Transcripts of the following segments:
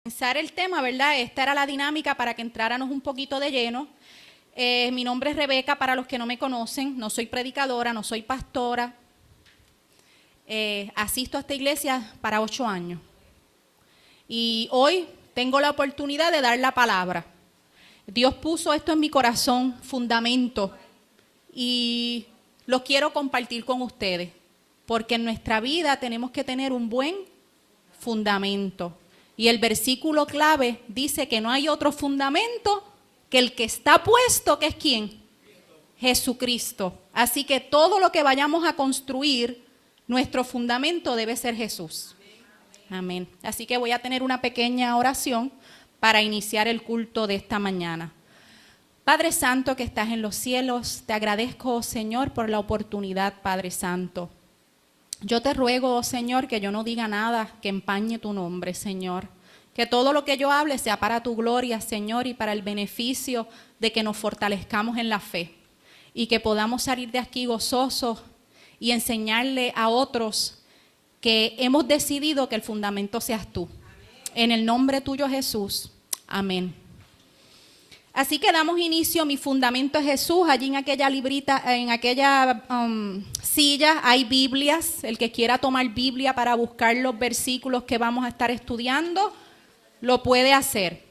Comenzar el tema, ¿verdad? Esta era la dinámica para que entráramos un poquito de lleno. Mi nombre es Rebeca, para los que no me conocen, no soy predicadora, no soy pastora. Asisto a esta iglesia para 8 años. Y hoy tengo la oportunidad de dar la palabra. Dios puso esto en mi corazón, fundamento, y lo quiero compartir con ustedes, porque en nuestra vida tenemos que tener un buen fundamento. Y el versículo clave dice que no hay otro fundamento que el que está puesto, que es ¿quién? Jesucristo. Así que todo lo que vayamos a construir, nuestro fundamento debe ser Jesús. Amén. Así que voy a tener una pequeña oración para iniciar el culto de esta mañana. Padre Santo que estás en los cielos, te agradezco, Señor, por la oportunidad, Padre Santo. Yo te ruego, Señor, que yo no diga nada que empañe tu nombre, Señor. Que todo lo que yo hable sea para tu gloria, Señor, y para el beneficio de que nos fortalezcamos en la fe. Y que podamos salir de aquí gozosos y enseñarle a otros que hemos decidido que el fundamento seas tú. En el nombre tuyo, Jesús. Amén. Así que damos inicio. Mi fundamento es Jesús. Allí en aquella librita, en aquella silla hay Biblias. El que quiera tomar Biblia para buscar los versículos que vamos a estar estudiando, lo puede hacer.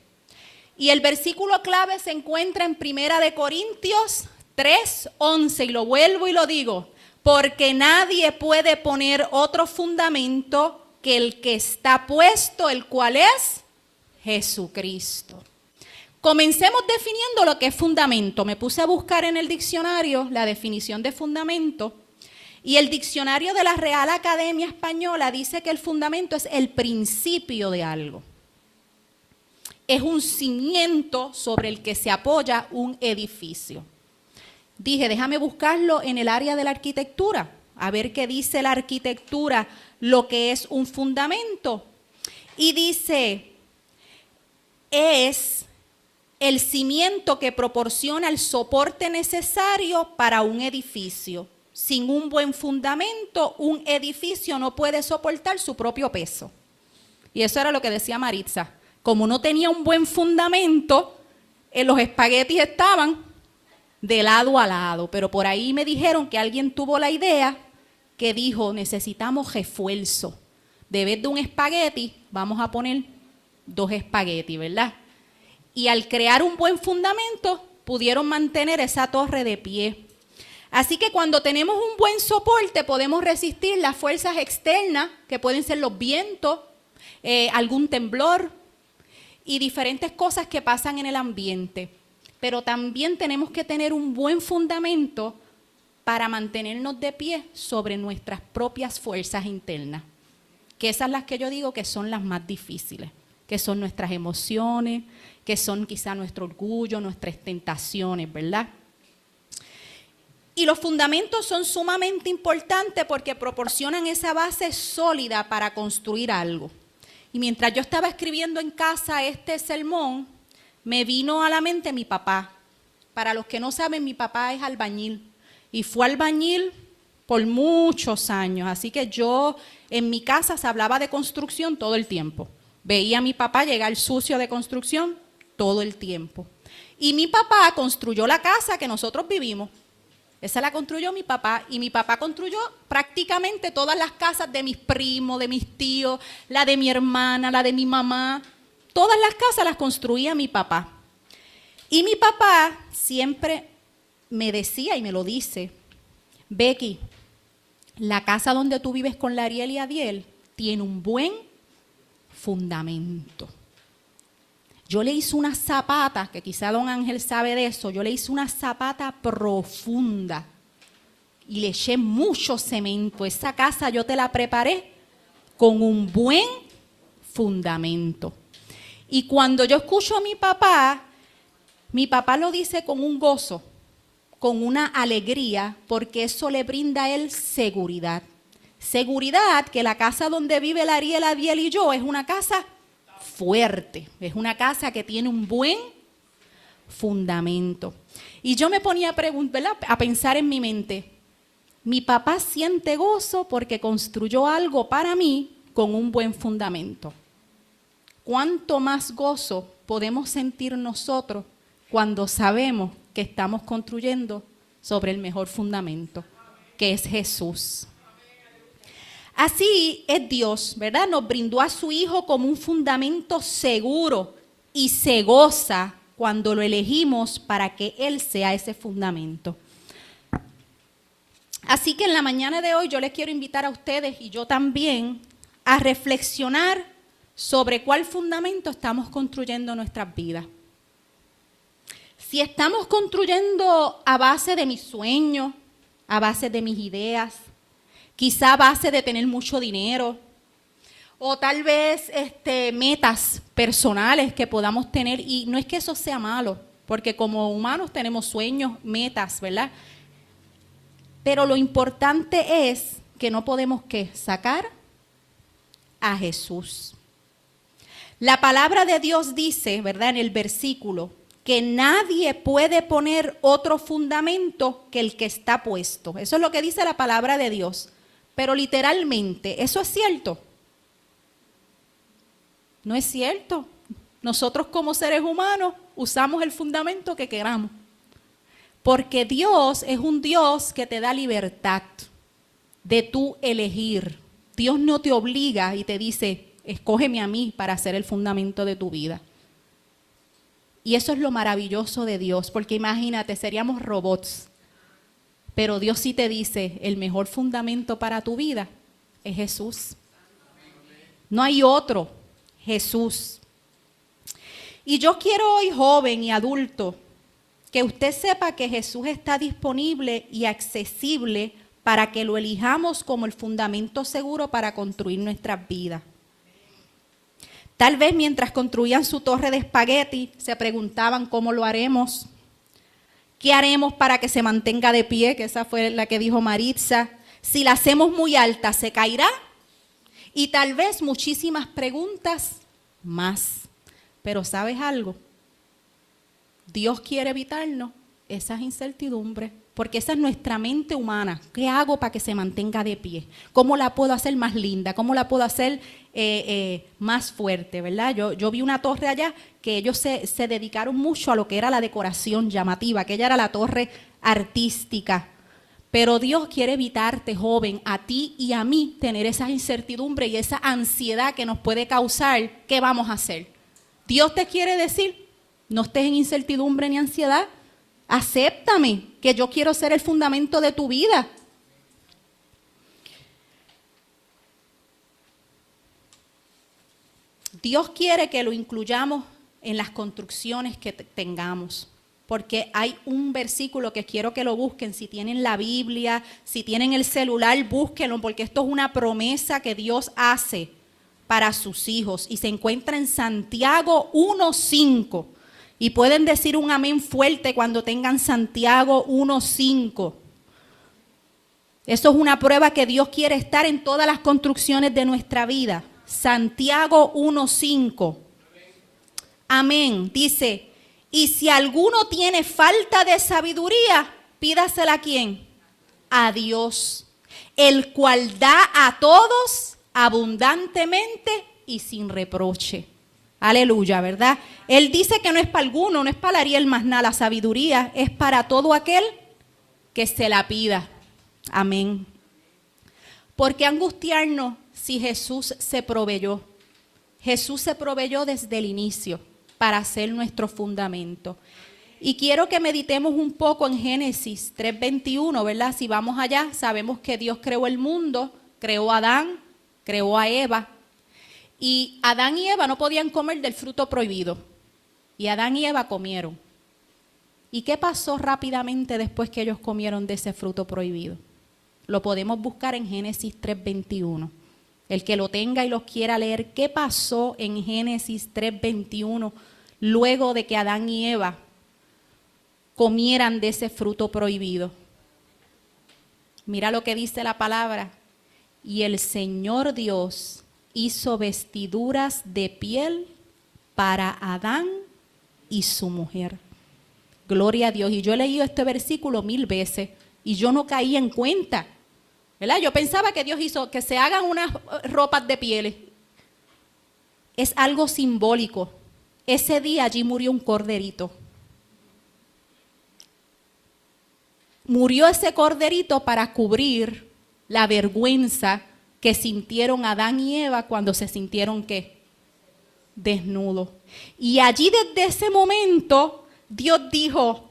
Y el versículo clave se encuentra en 1 Corintios 3:11. Y lo vuelvo y lo digo. Porque nadie puede poner otro fundamento que el que está puesto, el cual es Jesucristo. Comencemos definiendo lo que es fundamento. Me puse a buscar en el diccionario la definición de fundamento y el diccionario de la Real Academia Española dice que el fundamento es el principio de algo. Es un cimiento sobre el que se apoya un edificio. Dije, déjame buscarlo en el área de la arquitectura, a ver qué dice la arquitectura, lo que es un fundamento. Y dice, es el cimiento que proporciona el soporte necesario para un edificio. Sin un buen fundamento, un edificio no puede soportar su propio peso. Y eso era lo que decía Maritza. Como no tenía un buen fundamento, los espaguetis estaban de lado a lado. Pero por ahí me dijeron que alguien tuvo la idea que dijo, necesitamos refuerzo. De vez de un espagueti, vamos a poner 2 espaguetis, ¿verdad? Y al crear un buen fundamento, pudieron mantener esa torre de pie. Así que cuando tenemos un buen soporte, podemos resistir las fuerzas externas, que pueden ser los vientos, algún temblor y diferentes cosas que pasan en el ambiente. Pero también tenemos que tener un buen fundamento para mantenernos de pie sobre nuestras propias fuerzas internas. Que esas las que yo digo que son las más difíciles, que son nuestras emociones, que son quizá nuestro orgullo, nuestras tentaciones, ¿verdad? Y los fundamentos son sumamente importantes porque proporcionan esa base sólida para construir algo. Y mientras yo estaba escribiendo en casa este sermón, me vino a la mente mi papá. Para los que no saben, mi papá es albañil y fue albañil por muchos años. Así que yo en mi casa se hablaba de construcción todo el tiempo. Veía a mi papá llegar sucio de construcción todo el tiempo. Y mi papá construyó la casa que nosotros vivimos. Esa la construyó mi papá. Y mi papá construyó prácticamente todas las casas de mis primos, de mis tíos, la de mi hermana, la de mi mamá. Todas las casas las construía mi papá. Y mi papá siempre me decía y me lo dice, Becky, la casa donde tú vives con la Ariel y Adiel tiene un buen fundamento. Yo le hice una zapata, que quizá don Ángel sabe de eso, yo le hice una zapata profunda y le eché mucho cemento. Esa casa yo te la preparé con un buen fundamento. Y cuando yo escucho a mi papá lo dice con un gozo, con una alegría, porque eso le brinda a él seguridad. Seguridad que la casa donde vive la Ariel, Adiel y yo es una casa fuerte, es una casa que tiene un buen fundamento. Y yo me ponía a pensar en mi mente, mi papá siente gozo porque construyó algo para mí con un buen fundamento. ¿cuánto más gozo podemos sentir nosotros cuando sabemos que estamos construyendo sobre el mejor fundamento, que es Jesús? Así es Dios, ¿verdad? Nos brindó a su Hijo como un fundamento seguro y se goza cuando lo elegimos para que Él sea ese fundamento. Así que en la mañana de hoy yo les quiero invitar a ustedes y yo también a reflexionar sobre cuál fundamento estamos construyendo nuestras vidas. Si estamos construyendo a base de mis sueños, a base de mis ideas, quizá a base de tener mucho dinero, o tal vez metas personales que podamos tener, y no es que eso sea malo, porque como humanos tenemos sueños, metas, ¿verdad? Pero lo importante es que no podemos ¿qué? Sacar a Jesús. La palabra de Dios dice, ¿verdad? En el versículo, que nadie puede poner otro fundamento que el que está puesto. Eso es lo que dice la palabra de Dios. Pero literalmente, ¿eso es cierto? No es cierto. Nosotros como seres humanos usamos el fundamento que queramos. Porque Dios es un Dios que te da libertad de tú elegir. Dios no te obliga y te dice, escógeme a mí para ser el fundamento de tu vida. Y eso es lo maravilloso de Dios, porque imagínate, seríamos robots. Pero Dios sí te dice, el mejor fundamento para tu vida es Jesús. No hay otro, Jesús. Y yo quiero hoy, joven y adulto, que usted sepa que Jesús está disponible y accesible para que lo elijamos como el fundamento seguro para construir nuestras vidas. Tal vez mientras construían su torre de espagueti, se preguntaban cómo lo haremos. ¿Qué haremos para que se mantenga de pie? Que esa fue la que dijo Maritza. Si la hacemos muy alta, ¿se caerá? Y tal vez muchísimas preguntas más. Pero ¿sabes algo? Dios quiere evitarnos esas incertidumbres, porque esa es nuestra mente humana. ¿Qué hago para que se mantenga de pie? ¿Cómo la puedo hacer más linda? ¿Cómo la puedo hacer más fuerte? ¿Verdad? Yo vi una torre allá que ellos se dedicaron mucho a lo que era la decoración llamativa, aquella era la torre artística. Pero Dios quiere evitarte, joven, a ti y a mí, tener esa incertidumbre y esa ansiedad que nos puede causar. ¿Qué vamos a hacer? Dios te quiere decir, no estés en incertidumbre ni ansiedad. Acéptame, que yo quiero ser el fundamento de tu vida. Dios quiere que lo incluyamos en las construcciones que tengamos. Porque hay un versículo que quiero que lo busquen. Si tienen la Biblia, si tienen el celular, búsquenlo, porque esto es una promesa que Dios hace para sus hijos. Y se encuentra en Santiago 1:5. Y pueden decir un amén fuerte cuando tengan Santiago 1:5. Eso es una prueba que Dios quiere estar en todas las construcciones de nuestra vida. Santiago 1:5. Amén. Dice, y si alguno tiene falta de sabiduría, pídasela ¿a quién? A Dios, el cual da a todos abundantemente y sin reproche. Aleluya, ¿verdad? Él dice que no es para alguno, no es para Ariel más nada, la sabiduría es para todo aquel que se la pida. Amén. ¿Por qué angustiarnos si Jesús se proveyó? Jesús se proveyó desde el inicio para ser nuestro fundamento. Y quiero que meditemos un poco en Génesis 3:21, ¿verdad? Si vamos allá, sabemos que Dios creó el mundo, creó a Adán, creó a Eva. Y Adán y Eva no podían comer del fruto prohibido. Y Adán y Eva comieron. ¿Y qué pasó rápidamente después que ellos comieron de ese fruto prohibido? Lo podemos buscar en Génesis 3:21. El que lo tenga y lo quiera leer, ¿qué pasó en Génesis 3:21 luego de que Adán y Eva comieran de ese fruto prohibido? Mira lo que dice la palabra. Y el Señor Dios hizo vestiduras de piel para Adán y su mujer. Gloria a Dios. Y yo he leído este versículo 1000 veces y yo no caí en cuenta, ¿verdad? Yo pensaba que Dios hizo que se hagan unas ropas de pieles. es algo simbólico. Ese día allí murió un corderito. Murió ese corderito para cubrir la vergüenza que sintieron Adán y Eva cuando se sintieron ¿qué? Desnudos. Y allí desde ese momento Dios dijo,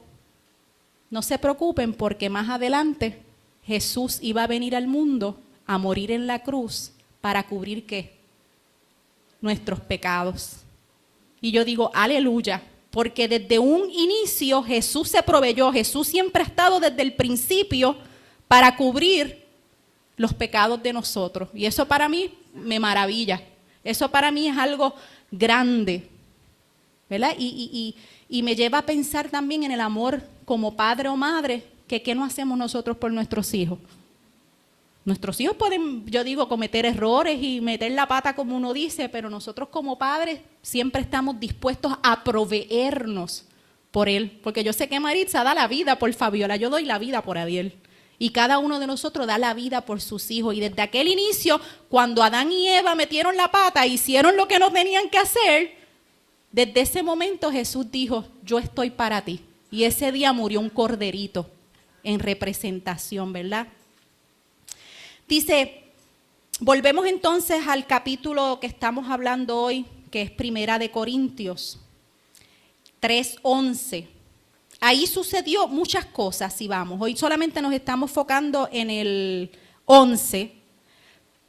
no se preocupen porque más adelante Jesús iba a venir al mundo a morir en la cruz para cubrir ¿qué? Nuestros pecados. Y yo digo, aleluya, porque desde un inicio Jesús se proveyó, Jesús siempre ha estado desde el principio para cubrir los pecados de nosotros. Y eso para mí me maravilla, eso para mí es algo grande, ¿verdad? Y me lleva a pensar también en el amor como padre o madre, que ¿qué no hacemos nosotros por nuestros hijos? Nuestros hijos pueden, yo digo, cometer errores y meter la pata como uno dice, pero nosotros como padres siempre estamos dispuestos a proveernos por él. Porque yo sé que Maritza da la vida por Fabiola, yo doy la vida por Adiel. Y cada uno de nosotros da la vida por sus hijos. Y desde aquel inicio, cuando Adán y Eva metieron la pata, hicieron lo que no tenían que hacer, desde ese momento Jesús dijo, yo estoy para ti. Y ese día murió un corderito en representación, ¿verdad? Dice, volvemos entonces al capítulo que estamos hablando hoy, que es Primera de Corintios 3:11. Ahí sucedió muchas cosas, si vamos. Hoy solamente nos estamos enfocando en el 11,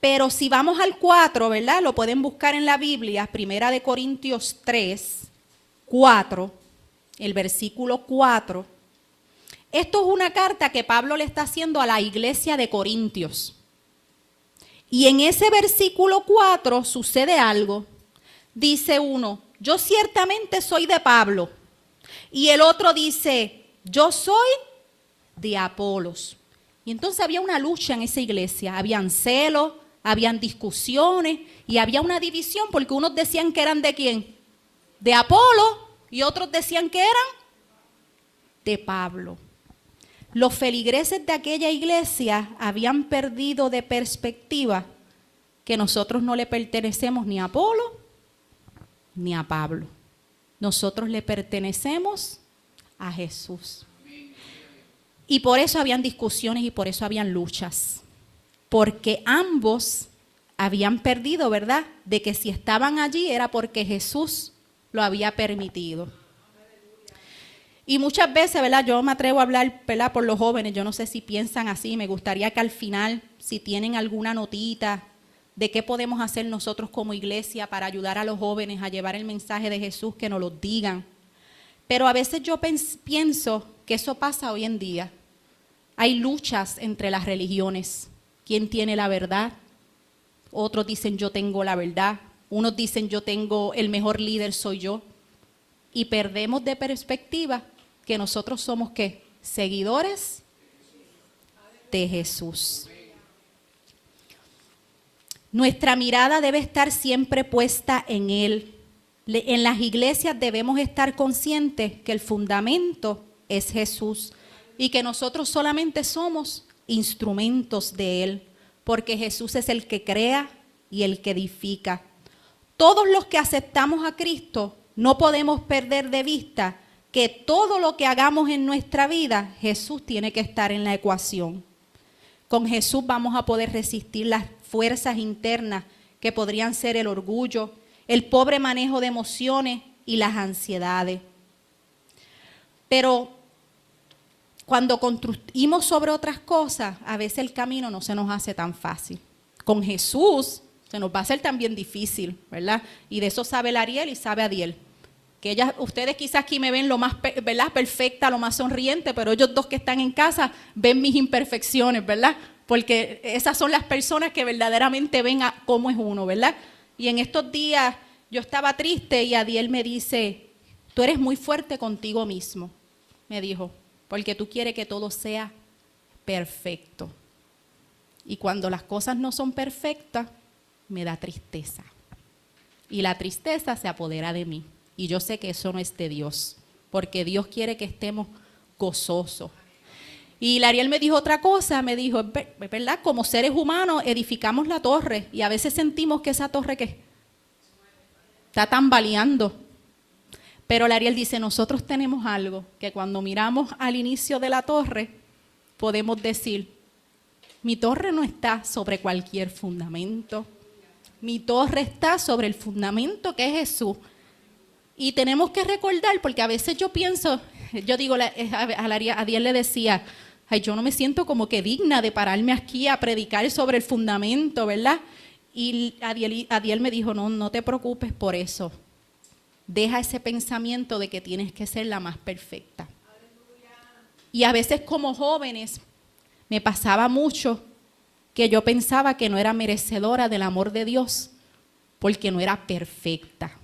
pero si vamos al 4, ¿verdad? Lo pueden buscar en la Biblia, Primera de Corintios 3:4, el versículo 4. Esto es una carta que Pablo le está haciendo a la iglesia de Corintios. Y en ese versículo 4 sucede algo. Dice uno, yo ciertamente soy de Pablo. Y el otro dice, yo soy de Apolos. Y entonces había una lucha en esa iglesia. Habían celos, habían discusiones y había una división porque unos decían que eran de quién, de Apolo, y otros decían que eran de Pablo. Los feligreses de aquella iglesia habían perdido de perspectiva que nosotros no le pertenecemos ni a Apolo ni a Pablo. Nosotros le pertenecemos a Jesús. Y por eso habían discusiones y por eso habían luchas. Porque ambos habían perdido, ¿verdad? De que si estaban allí era porque Jesús lo había permitido. Y muchas veces, ¿verdad? Yo me atrevo a hablar, ¿verdad? Por los jóvenes, yo no sé si piensan así, me gustaría que al final, si tienen alguna notita de qué podemos hacer nosotros como iglesia para ayudar a los jóvenes a llevar el mensaje de Jesús, que nos lo digan. Pero a veces yo pienso que eso pasa hoy en día. Hay luchas entre las religiones. ¿Quién tiene la verdad? Otros dicen yo tengo la verdad. Unos dicen yo tengo el mejor líder, soy yo. Y perdemos de perspectiva que nosotros somos ¿qué? Seguidores de Jesús. Nuestra mirada debe estar siempre puesta en Él. En las iglesias debemos estar conscientes que el fundamento es Jesús y que nosotros solamente somos instrumentos de Él, porque Jesús es el que crea y el que edifica. Todos los que aceptamos a Cristo no podemos perder de vista que todo lo que hagamos en nuestra vida, Jesús tiene que estar en la ecuación. Con Jesús vamos a poder resistir las fuerzas internas que podrían ser el orgullo, el pobre manejo de emociones y las ansiedades. Pero cuando construimos sobre otras cosas, a veces el camino no se nos hace tan fácil. Con Jesús se nos va a hacer también difícil, ¿verdad? Y de eso sabe el Ariel y sabe Adiel. Que ustedes quizás aquí me ven lo más, ¿verdad? Perfecta, lo más sonriente, pero ellos dos que están en casa ven mis imperfecciones, ¿verdad? Porque esas son las personas que verdaderamente ven a cómo es uno, ¿verdad? Y en estos días yo estaba triste y Adiel me dice, tú eres muy fuerte contigo mismo, me dijo, porque tú quieres que todo sea perfecto. Y cuando las cosas no son perfectas, me da tristeza. Y la tristeza se apodera de mí. Y yo sé que eso no es de Dios, porque Dios quiere que estemos gozosos. Y Ariel me dijo otra cosa, me dijo, es verdad, como seres humanos edificamos la torre y a veces sentimos que esa torre está tambaleando. Pero Ariel dice, nosotros tenemos algo que cuando miramos al inicio de la torre, podemos decir, mi torre no está sobre cualquier fundamento. Mi torre está sobre el fundamento que es Jesús. Y tenemos que recordar, porque a veces yo pienso, yo digo, a Ariel le decía, ay, yo no me siento como que digna de pararme aquí a predicar sobre el fundamento, ¿verdad? Y Adiel me dijo, no te preocupes por eso. Deja ese pensamiento de que tienes que ser la más perfecta. Y a veces como jóvenes me pasaba mucho que yo pensaba que no era merecedora del amor de Dios porque no era perfecta.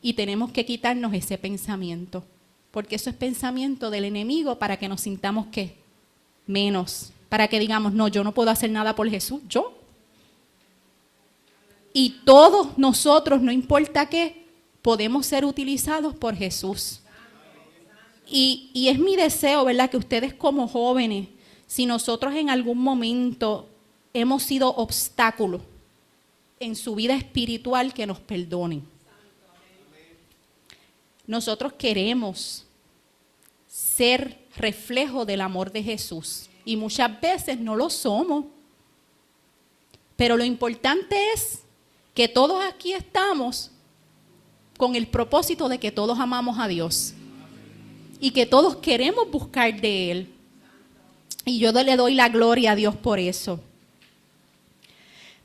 Y tenemos que quitarnos ese pensamiento, porque eso es pensamiento del enemigo para que nos sintamos ¿qué? Menos, para que digamos, no, yo no puedo hacer nada por Jesús, yo. Y todos nosotros, no importa qué, podemos ser utilizados por Jesús. Y es mi deseo, ¿verdad?, que ustedes como jóvenes, si nosotros en algún momento hemos sido obstáculos en su vida espiritual, que nos perdonen. Nosotros queremos ser reflejo del amor de Jesús y muchas veces no lo somos. Pero lo importante es que todos aquí estamos con el propósito de que todos amamos a Dios y que todos queremos buscar de Él. Y yo le doy la gloria a Dios por eso.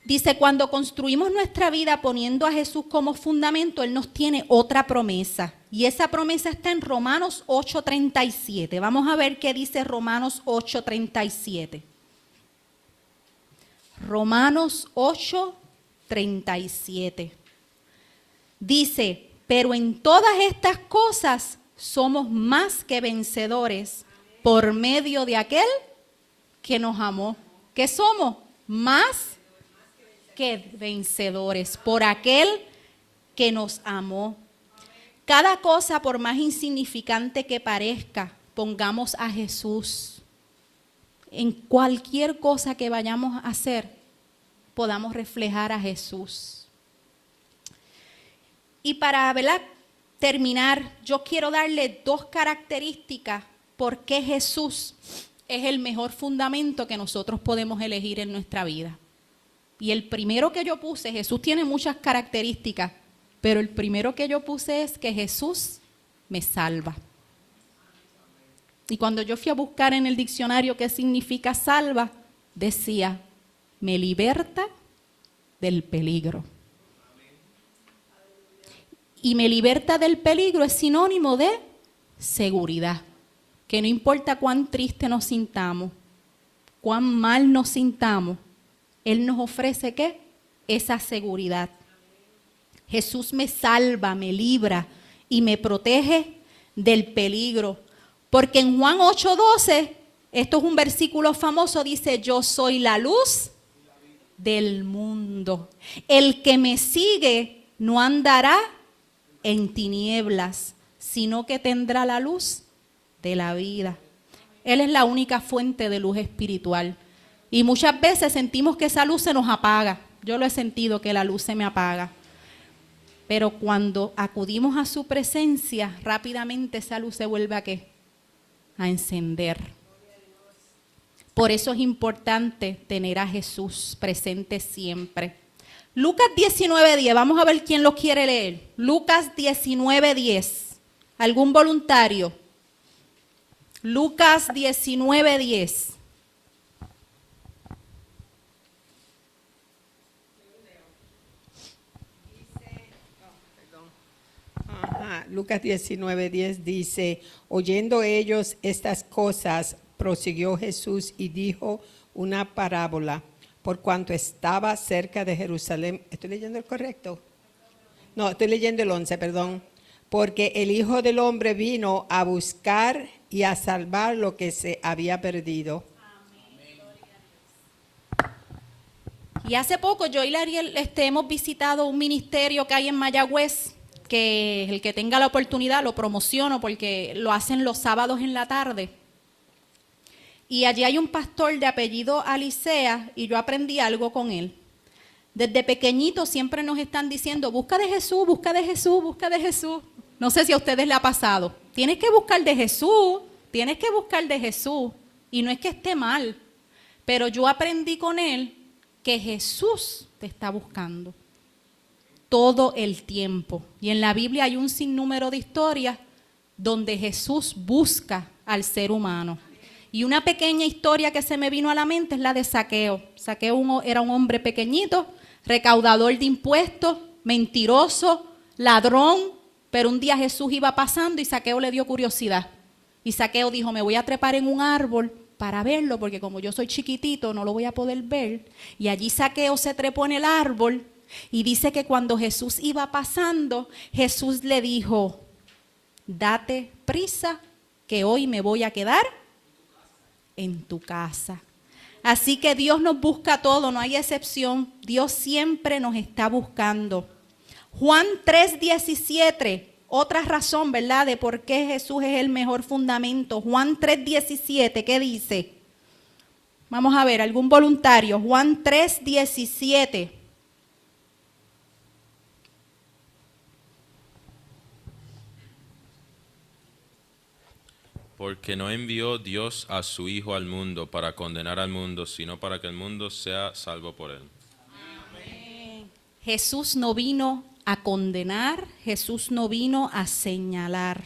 Dice, cuando construimos nuestra vida poniendo a Jesús como fundamento, Él nos tiene otra promesa. Y esa promesa está en Romanos 8:37. Vamos a ver qué dice Romanos 8:37. Romanos 8:37. Dice, pero en todas estas cosas somos más que vencedores por medio de aquel que nos amó. ¿Qué somos? Más que vencedores por aquel que nos amó. Cada cosa, por más insignificante que parezca, pongamos a Jesús. En cualquier cosa que vayamos a hacer, podamos reflejar a Jesús. Y para, ¿verdad?, terminar, yo quiero darle 2 características por qué Jesús es el mejor fundamento que nosotros podemos elegir en nuestra vida. Y el primero que yo puse, Jesús tiene muchas características, pero el primero que yo puse es que Jesús me salva. Y cuando yo fui a buscar en el diccionario qué significa salva, decía, me liberta del peligro. Y me liberta del peligro es sinónimo de seguridad. Que no importa cuán triste nos sintamos, cuán mal nos sintamos, Él nos ofrece ¿qué? Esa seguridad. Jesús me salva, me libra y me protege del peligro. Porque en Juan 8:12, esto es un versículo famoso, dice, yo soy la luz del mundo. El que me sigue no andará en tinieblas, sino que tendrá la luz de la vida. Él es la única fuente de luz espiritual. Y muchas veces sentimos que esa luz se nos apaga. Yo lo he sentido, que la luz se me apaga. Pero cuando acudimos a su presencia, rápidamente esa luz se vuelve ¿a qué? A encender. Por eso es importante tener a Jesús presente siempre. Lucas 19:10, vamos a ver quién lo quiere leer. Lucas 19:10. ¿Algún voluntario? Lucas 19:10. Lucas 19:10 dice, oyendo ellos estas cosas, prosiguió Jesús y dijo una parábola. Por cuanto estaba cerca de Jerusalén, ¿estoy leyendo el correcto? No, estoy leyendo el 11, perdón. Porque el Hijo del Hombre vino a buscar y a salvar lo que se había perdido. Y hace poco yo y la Ariel hemos visitado un ministerio que hay en Mayagüez, que el que tenga la oportunidad lo promociono porque lo hacen los sábados en la tarde. Y allí hay un pastor de apellido Alicea y yo aprendí algo con él. Desde pequeñitos siempre nos están diciendo, busca de Jesús, busca de Jesús, busca de Jesús. No sé si a ustedes les ha pasado. Tienes que buscar de Jesús, tienes que buscar de Jesús. Y no es que esté mal, pero yo aprendí con él que Jesús te está buscando todo el tiempo. Y en la Biblia hay un sinnúmero de historias donde Jesús busca al ser humano. Y una pequeña historia que se me vino a la mente es la de Zaqueo. Zaqueo era un hombre pequeñito, recaudador de impuestos, mentiroso, ladrón, pero un día Jesús iba pasando y Zaqueo le dio curiosidad. Y Zaqueo dijo, me voy a trepar en un árbol para verlo, porque como yo soy chiquitito no lo voy a poder ver. Y allí Zaqueo se trepó en el árbol y dice que cuando Jesús iba pasando, Jesús le dijo, date prisa que hoy me voy a quedar en tu casa. Así que Dios nos busca a todos, no hay excepción. Dios siempre nos está buscando. Juan 3:17, otra razón, ¿verdad?, de por qué Jesús es el mejor fundamento. Juan 3:17, ¿qué dice? Vamos a ver, algún voluntario. Juan 3:17. Porque no envió Dios a su Hijo al mundo para condenar al mundo, sino para que el mundo sea salvo por él. Jesús no vino a condenar, Jesús no vino a señalar.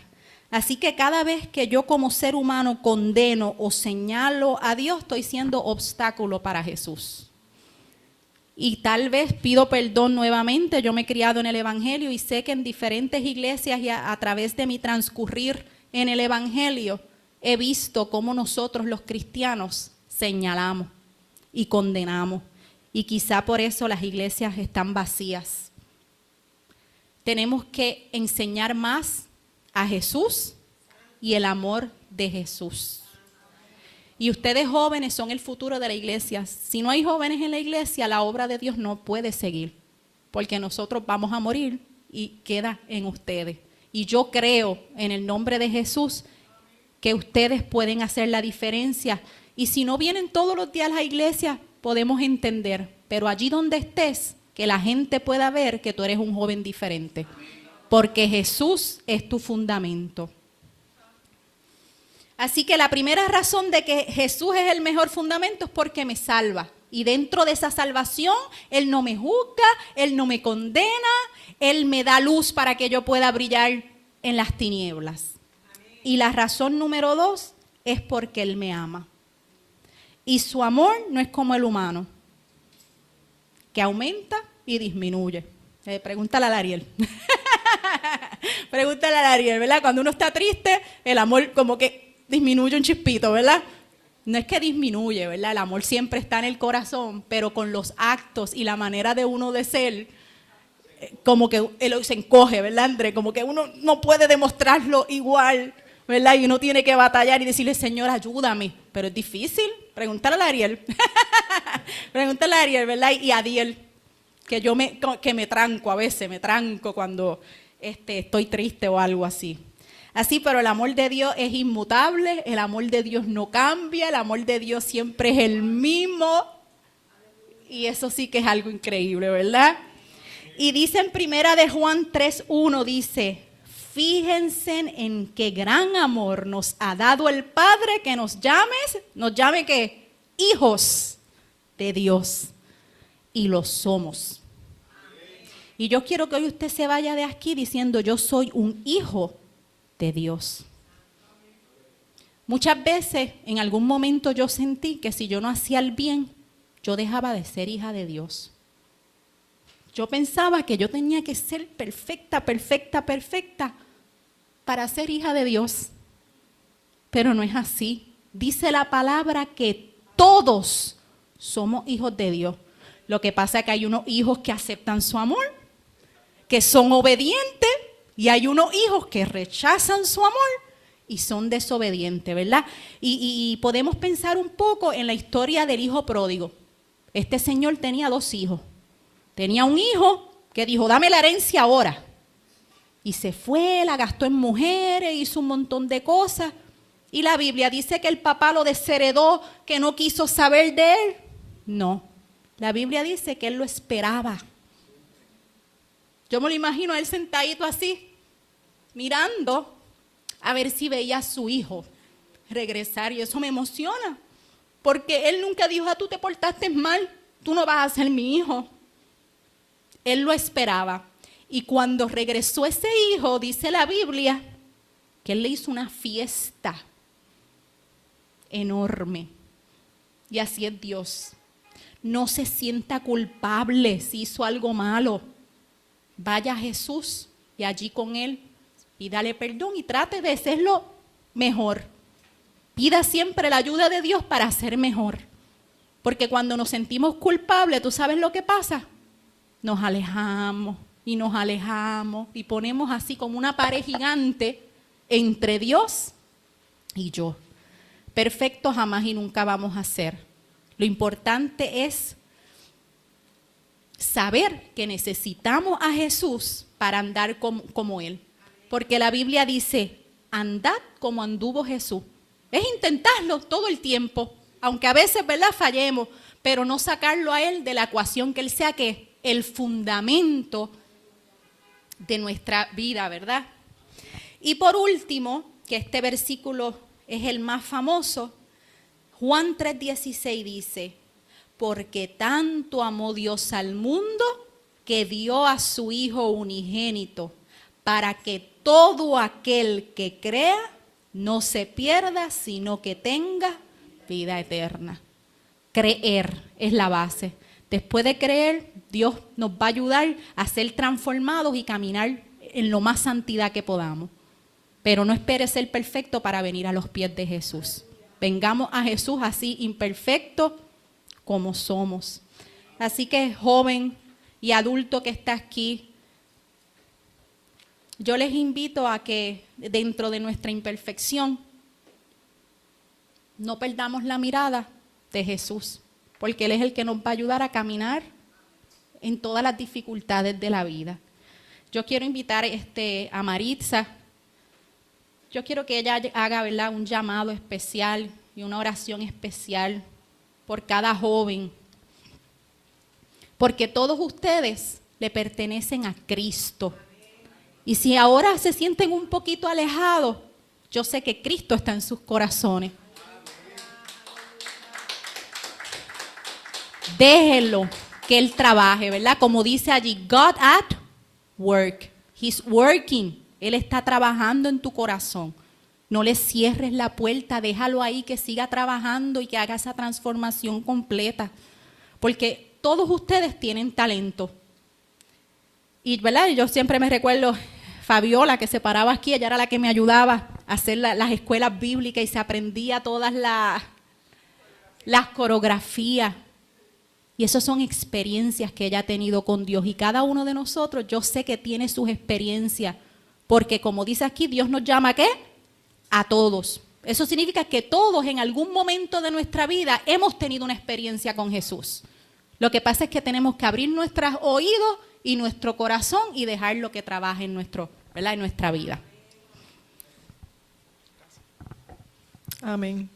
Así que cada vez que yo como ser humano condeno o señalo a Dios, estoy siendo obstáculo para Jesús. Y tal vez pido perdón nuevamente, yo me he criado en el Evangelio y sé que en diferentes iglesias y a través de mi transcurrir en el Evangelio he visto cómo nosotros los cristianos señalamos y condenamos. Y quizá por eso las iglesias están vacías. Tenemos que enseñar más a Jesús y el amor de Jesús. Y ustedes jóvenes son el futuro de la iglesia. Si no hay jóvenes en la iglesia, la obra de Dios no puede seguir, porque nosotros vamos a morir y queda en ustedes. Y yo creo en el nombre de Jesús que ustedes pueden hacer la diferencia. Y si no vienen todos los días a la iglesia, podemos entender, pero allí donde estés, que la gente pueda ver que tú eres un joven diferente, porque Jesús es tu fundamento. Así que la primera razón de que Jesús es el mejor fundamento es porque me salva. Y dentro de esa salvación, Él no me juzga, Él no me condena, Él me da luz para que yo pueda brillar en las tinieblas. Y la razón número 2 es porque Él me ama. Y su amor no es como el humano, que aumenta y disminuye. Pregúntale a Ariel. Pregúntale a Ariel, ¿verdad? Cuando uno está triste, el amor como que disminuye un chispito, ¿verdad? No es que disminuye, ¿verdad? El amor siempre está en el corazón, pero con los actos y la manera de uno de ser, como que él se encoge, ¿verdad, André? Como que uno no puede demostrarlo igual, ¿verdad? Y uno tiene que batallar y decirle, Señor, ayúdame. Pero es difícil. Pregúntale a Ariel. Pregúntale a Ariel, ¿verdad? Y a Adiel, que me tranco a veces, me tranco cuando estoy triste o algo así. Así, pero el amor de Dios es inmutable, el amor de Dios no cambia, el amor de Dios siempre es el mismo. Y eso sí que es algo increíble, ¿verdad? Y dice en primera de Juan 3:1, dice, fíjense en qué gran amor nos ha dado el Padre que nos llame ¿qué? Hijos de Dios. Y lo somos. Y yo quiero que hoy usted se vaya de aquí diciendo, yo soy un hijo de Dios. Muchas veces, en algún momento yo sentí que si yo no hacía el bien, yo dejaba de ser hija de Dios. Yo pensaba que yo tenía que ser perfecta para ser hija de Dios. Pero no es así. Dice la palabra que todos somos hijos de Dios. Lo que pasa es que hay unos hijos que aceptan su amor, que son obedientes, y hay unos hijos que rechazan su amor y son desobedientes, ¿verdad? Y podemos pensar un poco en la historia del hijo pródigo. Este señor tenía 2 hijos. Tenía un hijo que dijo, dame la herencia ahora. Y se fue, la gastó en mujeres, hizo un montón de cosas. Y la Biblia dice que el papá lo desheredó, que no quiso saber de él. No. La Biblia dice que él lo esperaba. Yo me lo imagino a él sentadito así, mirando a ver si veía a su hijo regresar, y eso me emociona, porque él nunca dijo, tú te portaste mal, tú no vas a ser mi hijo. Él lo esperaba. Y cuando regresó ese hijo, dice la Biblia, que él le hizo una fiesta enorme. Y así es Dios. No se sienta culpable si hizo algo malo. Vaya a Jesús y allí con él, pídale perdón y trate de hacerlo mejor. Pida siempre la ayuda de Dios para ser mejor. Porque cuando nos sentimos culpables, ¿tú sabes lo que pasa? Nos alejamos y ponemos así como una pared gigante entre Dios y yo. Perfectos jamás y nunca vamos a ser. Lo importante es saber que necesitamos a Jesús para andar como Él. Porque la Biblia dice, andad como anduvo Jesús. Es intentarlo todo el tiempo, aunque a veces, ¿verdad?, fallemos, pero no sacarlo a Él de la ecuación, que Él sea que el fundamento de nuestra vida, ¿verdad? Y por último, que este versículo es el más famoso, Juan 3:16 dice, porque tanto amó Dios al mundo que dio a su Hijo unigénito, para que todo aquel que crea no se pierda, sino que tenga vida eterna. Creer es la base. Después de creer, Dios nos va a ayudar a ser transformados y caminar en lo más santidad que podamos. Pero no espere ser perfecto para venir a los pies de Jesús. Vengamos a Jesús así, imperfecto como somos. Así que, joven y adulto que está aquí, yo les invito a que dentro de nuestra imperfección no perdamos la mirada de Jesús, porque Él es el que nos va a ayudar a caminar en todas las dificultades de la vida. Yo quiero invitar a Maritza. Yo quiero que ella haga, ¿verdad?, un llamado especial y una oración especial por cada joven, porque todos ustedes le pertenecen a Cristo. Y si ahora se sienten un poquito alejados, yo sé que Cristo está en sus corazones. Déjenlo que Él trabaje, ¿verdad? Como dice allí, God at work. He's working. Él está trabajando en tu corazón. No le cierres la puerta, déjalo ahí que siga trabajando y que haga esa transformación completa. Porque todos ustedes tienen talento. Y, ¿verdad?, yo siempre me recuerdo Fabiola, que se paraba aquí, ella era la que me ayudaba a hacer las escuelas bíblicas y se aprendía todas las coreografías. Y esas son experiencias que ella ha tenido con Dios. Y cada uno de nosotros, yo sé que tiene sus experiencias. Porque como dice aquí, Dios nos llama ¿a qué? A todos. Eso significa que todos en algún momento de nuestra vida hemos tenido una experiencia con Jesús. Lo que pasa es que tenemos que abrir nuestros oídos y nuestro corazón y dejarlo que trabaje en nuestra vida. Amén.